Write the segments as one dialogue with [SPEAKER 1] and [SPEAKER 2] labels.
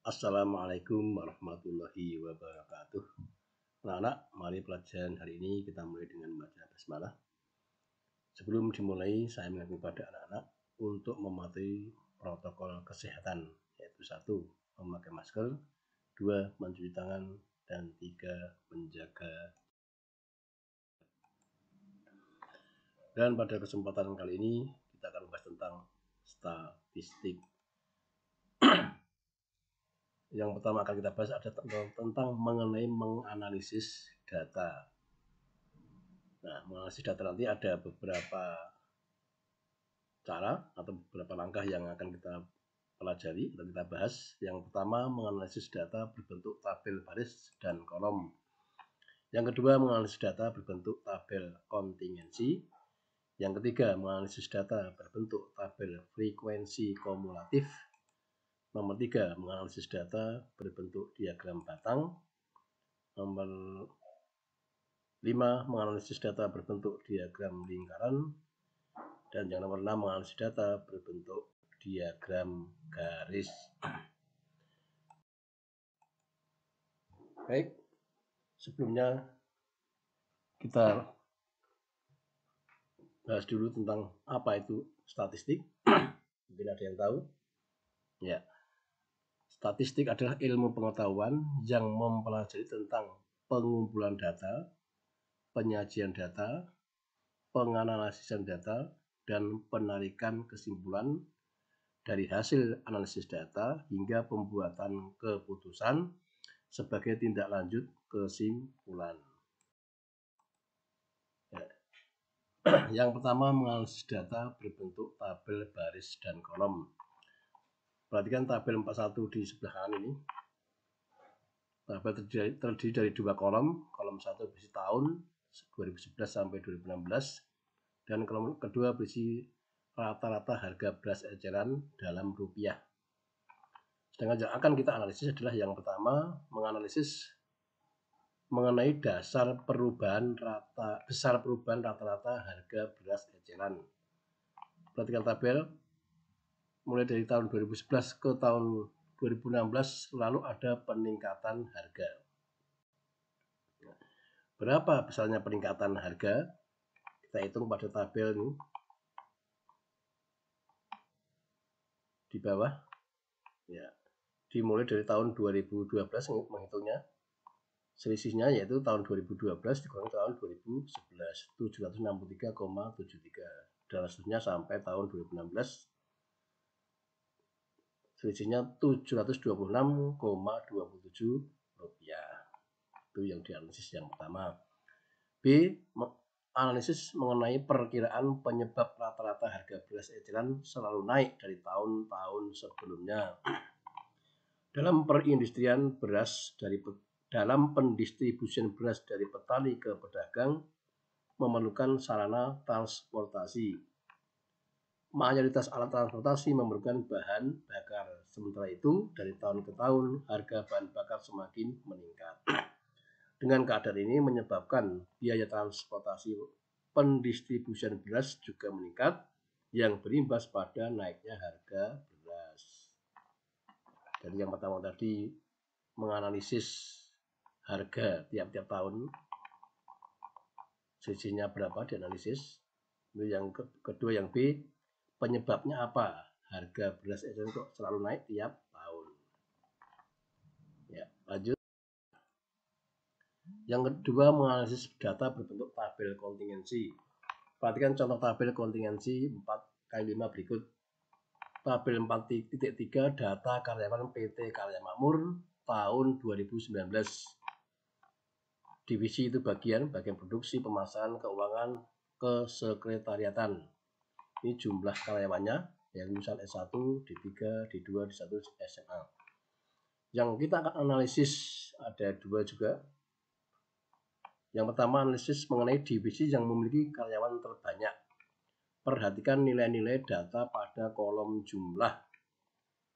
[SPEAKER 1] Assalamualaikum warahmatullahi wabarakatuh. Anak-anak, mari pelajaran hari ini kita mulai dengan membaca basmalah. Sebelum dimulai, saya mengingatkan kepada anak-anak untuk mematuhi protokol kesehatan, yaitu 1. Memakai masker, 2. Mencuci tangan, dan 3. Menjaga. Dan pada kesempatan kali ini kita akan membahas tentang statistik. Yang pertama akan kita bahas adalah tentang mengenai menganalisis data. Nah, menganalisis data nanti ada beberapa cara atau beberapa langkah yang akan kita pelajari dan kita bahas. Yang pertama, menganalisis data berbentuk tabel baris dan kolom. Yang kedua, menganalisis data berbentuk tabel kontingensi. Yang ketiga, menganalisis data berbentuk tabel frekuensi kumulatif. Nomor 3, menganalisis data berbentuk diagram batang. Nomor 5, menganalisis data berbentuk diagram lingkaran. Dan yang nomor 6, menganalisis data berbentuk diagram garis. Baik, sebelumnya kita bahas dulu tentang apa itu statistik. Mungkin ada yang tahu? Ya. Statistik adalah ilmu pengetahuan yang mempelajari tentang pengumpulan data, penyajian data, penganalisisan data, dan penarikan kesimpulan dari hasil analisis data hingga pembuatan keputusan sebagai tindak lanjut kesimpulan. Yang pertama, menganalisis data berbentuk tabel baris dan kolom. Perhatikan tabel 41 di sebelah kanan ini. Tabel terdiri dari 2 kolom. Kolom 1 berisi tahun 2011 sampai 2016 dan kolom kedua berisi rata-rata harga beras eceran dalam rupiah. Sedangkan yang akan kita analisis adalah yang pertama, menganalisis mengenai besar perubahan rata-rata harga beras eceran. Perhatikan tabel mulai dari tahun 2011 ke tahun 2016 selalu ada peningkatan harga. Berapa besarnya peningkatan harga? Kita hitung pada tabel ini di bawah. Ya, dimulai dari tahun 2012 menghitungnya. Selisihnya yaitu tahun 2012 dikurangi tahun 2011 763,73 dan seterusnya sampai tahun 2016 selisihnya 726,27 rupiah. Itu yang dianalisis yang pertama. B, analisis mengenai perkiraan penyebab rata-rata harga beras eceran selalu naik dari tahun-tahun sebelumnya. Dalam perindustrian beras dalam pendistribusian beras dari petani ke pedagang memerlukan sarana transportasi. Mayoritas alat transportasi memerlukan bahan bakar. Sementara itu, dari tahun ke tahun, harga bahan bakar semakin meningkat. Dengan keadaan ini menyebabkan biaya transportasi pendistribusian beras juga meningkat, yang berimbas pada naiknya harga beras. Jadi yang pertama tadi, menganalisis harga tiap-tiap tahun, selisihnya berapa dianalisis. Yang kedua, yang B, penyebabnya apa? Harga beras eceran kok selalu naik tiap tahun. Ya, lanjut. Yang kedua, menganalisis data berbentuk tabel kontingensi. Perhatikan contoh tabel kontingensi 4x5 berikut. Tabel 4.3 data karyawan PT Karya Makmur tahun 2019. Divisi itu bagian produksi, pemasaran, keuangan, kesekretariatan. Ini jumlah karyawannya yang lulusan S1, D3, D2, D1, SMA. Yang kita akan analisis ada 2 juga. Yang pertama, analisis mengenai divisi yang memiliki karyawan terbanyak. Perhatikan nilai-nilai data pada kolom jumlah.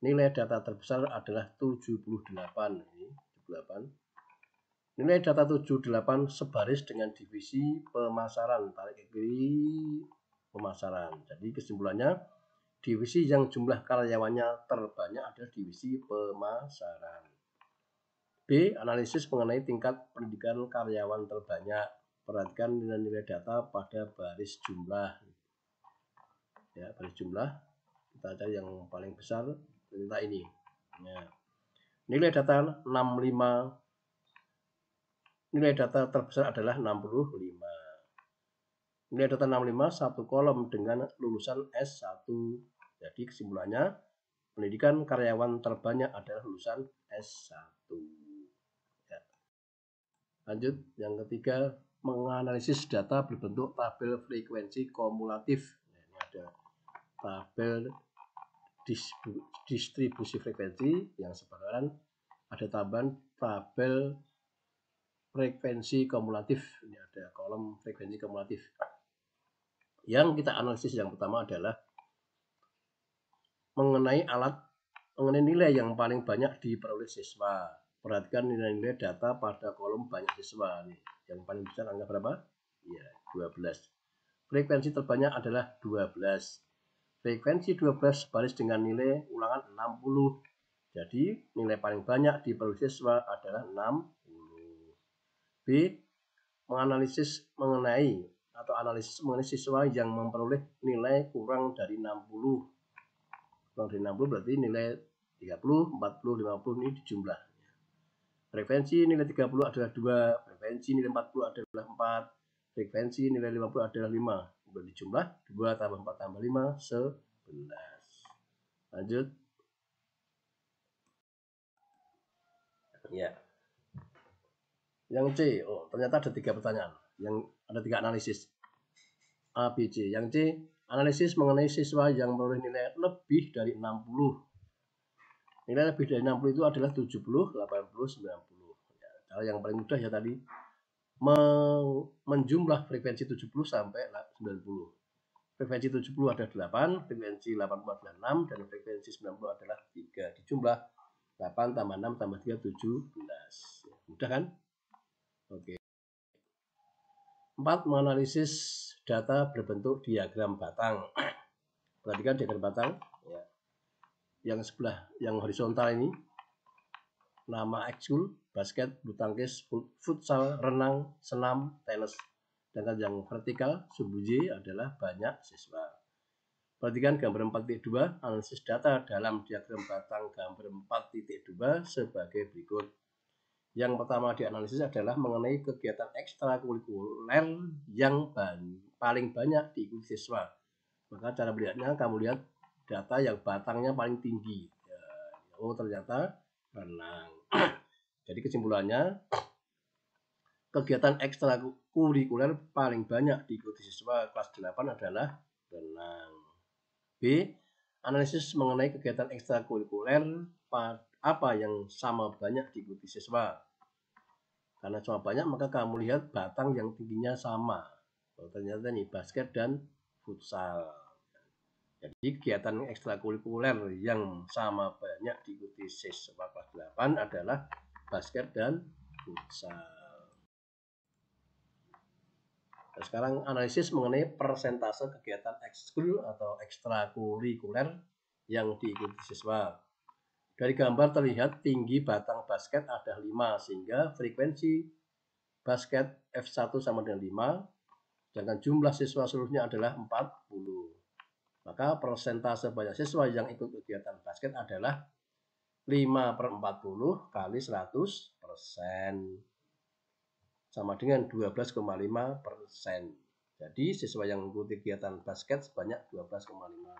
[SPEAKER 1] Nilai data terbesar adalah 78. Ini 78. Nilai data 78 sebaris dengan divisi pemasaran. Tarik ke kiri pemasaran. Jadi kesimpulannya Divisi yang jumlah karyawannya terbanyak adalah divisi pemasaran. B. Analisis mengenai tingkat pendidikan karyawan terbanyak. Perhatikan nilai-nilai data pada baris jumlah. Ya, baris jumlah. Kita cari yang paling besar. Ternyata ini. Ya. Nilai data 65. Nilai data terbesar adalah 65. Nilai data 65 satu kolom dengan lulusan S1. Jadi kesimpulannya, pendidikan karyawan terbanyak adalah lulusan S1. Ya. Lanjut, yang ketiga, menganalisis data berbentuk tabel frekuensi kumulatif. Nah, ini ada tabel distribusi frekuensi yang sebenarnya ada tambahan tabel frekuensi kumulatif. Ini ada kolom frekuensi kumulatif. Yang kita analisis yang pertama adalah mengenai nilai yang paling banyak diperoleh siswa. Perhatikan nilai-nilai data pada kolom banyak siswa. Nih, yang paling besar angka berapa? Ya, 12. Frekuensi terbanyak adalah 12. Frekuensi 12 sebaris dengan nilai ulangan 60. Jadi nilai paling banyak diperoleh siswa adalah 60. B. Analisis mengenai siswa yang memperoleh nilai kurang dari 60. Kurang dari 60 berarti nilai 30, 40, 50 ini dijumlah. Frekuensi nilai 30 adalah 2, frekuensi nilai 40 adalah 4, frekuensi nilai 50 adalah 5. Kemudian dijumlah 2 tambah 4 tambah 5, 11. Lanjut. Ya. Yang C, ternyata ada 3 pertanyaan. Yang ada 3 analisis. A, B, C. Yang C, analisis mengenai siswa yang memperoleh nilai lebih dari 60. Nilai lebih dari 60 itu adalah 70, 80, 90. Ya, cara yang paling mudah ya tadi. Menjumlah frekuensi 70 sampai 90. Frekuensi 70 ada 8, frekuensi 80 adalah 6, dan frekuensi 90 adalah 3. Dijumlah 8 tambah 6 tambah 3, 17. Ya, mudah kan? Oke. 4. Menganalisis data berbentuk diagram batang. Perhatikan diagram batang. Ya. Yang sebelah, yang horizontal ini, nama ekskul, basket, bulu tangkis, futsal, renang, senam, tenis. Sedangkan yang vertikal, Subuji adalah banyak siswa. Perhatikan gambar 4.2, analisis data dalam diagram batang gambar 4.2 sebagai berikut. Yang pertama dianalisis adalah mengenai kegiatan ekstrakurikuler yang paling banyak diikuti siswa. Maka cara melihatnya, kamu lihat data yang batangnya paling tinggi. Ya, ternyata renang. Jadi kesimpulannya, kegiatan ekstrakurikuler paling banyak diikuti siswa kelas 8 adalah renang. B. Analisis mengenai kegiatan ekstrakurikuler apa yang sama banyak diikuti siswa. Karena sama banyak, maka kamu lihat batang yang tingginya sama. Ternyata nih basket dan futsal. Jadi kegiatan ekstrakurikuler yang sama banyak diikuti siswa kelas 8 adalah basket dan futsal. Nah, sekarang analisis mengenai persentase kegiatan ekskul atau ekstrakurikuler yang diikuti siswa. Dari gambar terlihat tinggi batang basket ada 5, sehingga frekuensi basket F1 sama dengan 5, sedangkan jumlah siswa seluruhnya adalah 40. Maka persentase banyak siswa yang ikut kegiatan basket adalah 5/40 kali 100%. Sama dengan 12,5%. Jadi siswa yang mengikuti kegiatan basket sebanyak 12,5%.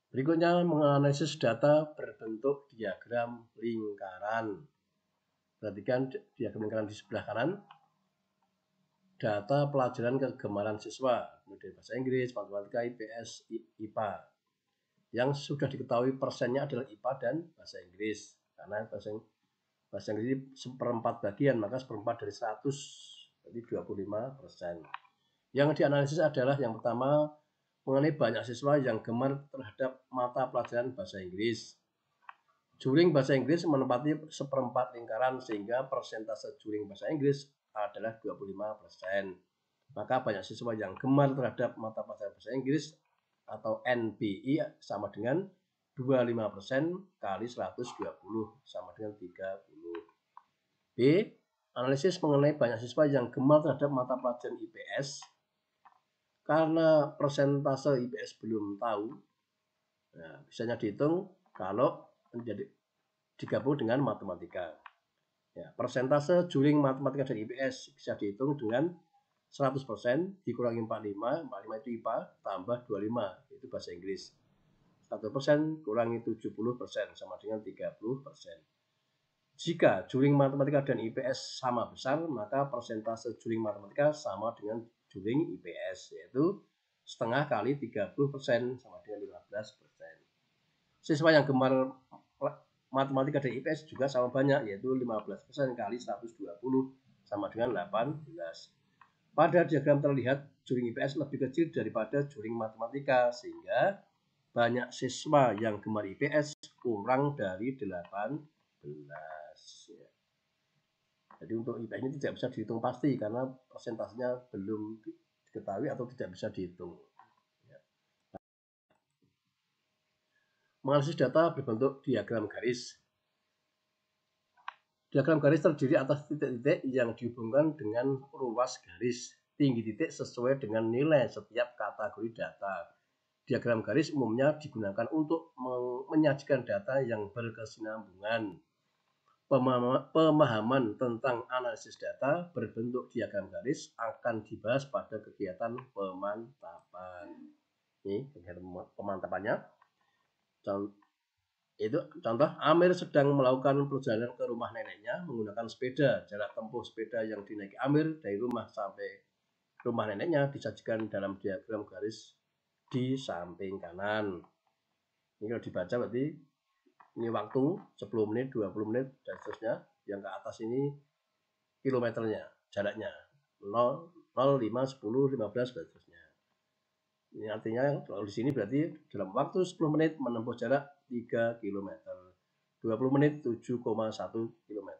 [SPEAKER 1] Berikutnya menganalisis data berbentuk diagram lingkaran. Perhatikan diagram lingkaran di sebelah kanan. Data pelajaran kegemaran siswa, mulai bahasa Inggris, matematika, IPS, IPA. Yang sudah diketahui persennya adalah IPA dan bahasa Inggris. Karena bahasa Inggris seperempat bagian, maka seperempat dari 100, jadi 25%. Yang dianalisis adalah yang pertama, mengenai banyak siswa yang gemar terhadap mata pelajaran bahasa Inggris. Juring bahasa Inggris menempati seperempat lingkaran, sehingga persentase juring bahasa Inggris adalah 25%. maka banyak siswa yang gemar terhadap mata pelajaran bahasa Inggris atau NBI sama dengan 25% kali 120 sama dengan 30. B. Analisis mengenai banyak siswa yang gemar terhadap mata pelajaran IPS karena persentase IPS belum tahu. Nah, bisanya dihitung kalau menjadi digabung dengan matematika. Ya, persentase juring matematika dan IPS bisa dihitung dengan 100% dikurangi 45, 45 itu IPA, tambah 25, itu bahasa Inggris. 1% kurangi 70% sama dengan 30%. Jika juring matematika dan IPS sama besar, maka persentase juring matematika sama dengan juring IPS, yaitu setengah kali 30% sama dengan 15%. Siswa yang gemar matematika dan IPS juga sama banyak, yaitu 15% kali 120 sama dengan 18. Pada diagram terlihat juring IPS lebih kecil daripada juring matematika, sehingga banyak siswa yang gemar IPS kurang dari 18. Jadi untuk IPS ini tidak bisa dihitung pasti karena persentasenya belum diketahui atau tidak bisa dihitung. Menganalisis data berbentuk diagram garis. Diagram garis terdiri atas titik-titik yang dihubungkan dengan ruas garis. Tinggi titik sesuai dengan nilai setiap kategori data. Diagram garis umumnya digunakan untuk menyajikan data yang berkesinambungan. Pemahaman tentang analisis data berbentuk diagram garis akan dibahas pada kegiatan pemantapan. Ini kegiatan pemantapannya. Contoh, Amir sedang melakukan perjalanan ke rumah neneknya menggunakan sepeda. Jarak tempuh sepeda yang dinaiki Amir dari rumah sampai rumah neneknya disajikan dalam diagram garis di samping kanan. Ini kalau dibaca berarti ini waktu 10 menit, 20 menit, dan seterusnya. Yang ke atas ini kilometernya, jaraknya 0, 5, 10, 15, dan seterusnya. Ini artinya kalau di sini berarti dalam waktu 10 menit menempuh jarak 3 km. 20 menit 7,1 km.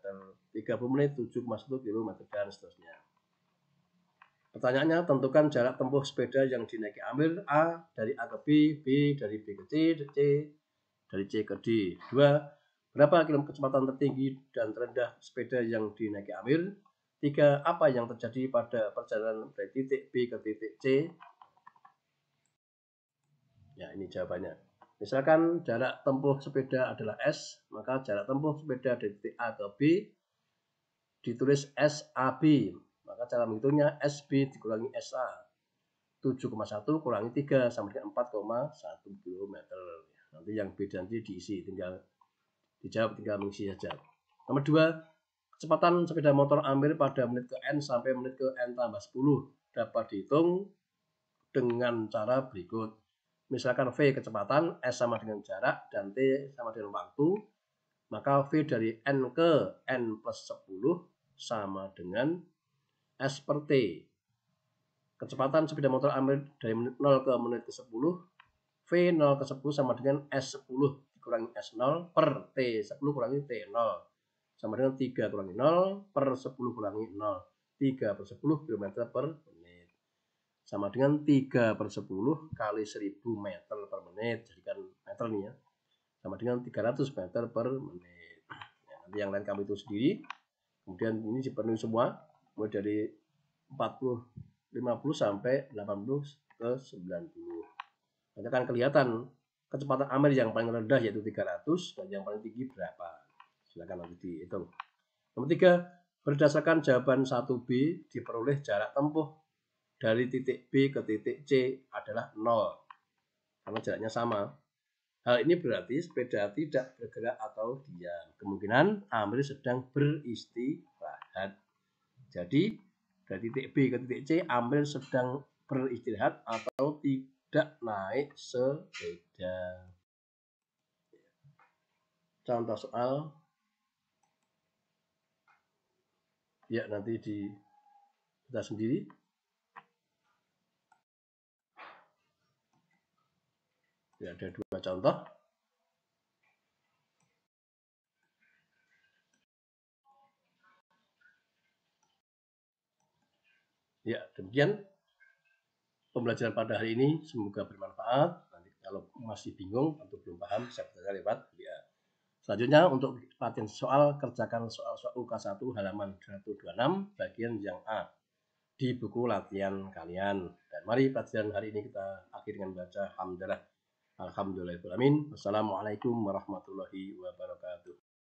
[SPEAKER 1] 30 menit 7,1 km, dan seterusnya. Pertanyaannya, tentukan jarak tempuh sepeda yang dinaiki Amir. A dari A ke B, B dari B ke C, C dari C ke D. 2. Berapa kecepatan tertinggi dan terendah sepeda yang dinaiki Amir? 3. Apa yang terjadi pada perjalanan dari titik B ke titik C? Ya, ini jawabannya. Misalkan jarak tempuh sepeda adalah S, maka jarak tempuh sepeda dari titik A ke B ditulis SAB. Maka cara menghitungnya SB dikurangi SA. 7,1 kurangi 3 sama dengan 4,1 km. Nanti yang B dan C diisi, tinggal dijawab, tinggal mengisi saja. Nomor 2, kecepatan sepeda motor Amir pada menit ke N sampai menit ke N tambah 10 dapat dihitung dengan cara berikut. Misalkan V kecepatan, S sama dengan jarak, dan T sama dengan waktu, maka V dari N ke N plus 10 sama dengan S per T. Kecepatan sepeda motor Amir dari menit 0 ke menit ke 10, V 0 ke 10 sama dengan S10 dikurangi S0 per T10 kurangi T0 sama dengan 3 kurangi 0 per 10 kurangi 0. 3 per 10 km per menit. Sama dengan 3 per 10 kali 1000 meter per menit. Jadikan meter nih ya. Sama dengan 300 meter per menit. Ya, nanti yang lain kamu hitung sendiri. Kemudian ini dipenuhi semua. Mulai dari 40 50 sampai 80 ke 90. Nanti akan kelihatan kecepatan Amir yang paling rendah yaitu 300 dan yang paling tinggi berapa. Silakan nanti dihitung. Nomor 3, berdasarkan jawaban 1B diperoleh jarak tempuh dari titik B ke titik C adalah 0. Karena jaraknya sama. Hal ini berarti sepeda tidak bergerak atau diam. Kemungkinan Amir sedang beristirahat. Jadi dari titik B ke titik C, Amir sedang beristirahat atau tidak naik sepeda. Contoh soal. Ya, nanti kita sendiri. Ya, ada 2 contoh. Ya, demikian pembelajaran pada hari ini, semoga bermanfaat. Nanti kalau masih bingung atau belum paham bisa bertanya lewat ya. Selanjutnya untuk latihan soal, kerjakan soal-soal UK1 halaman 126 bagian yang A di buku latihan kalian. Dan mari pelajaran hari ini kita akhiri dengan baca Alhamdulillah. Alhamdulillahirrahmanirrahim. Wassalamualaikum warahmatullahi wabarakatuh.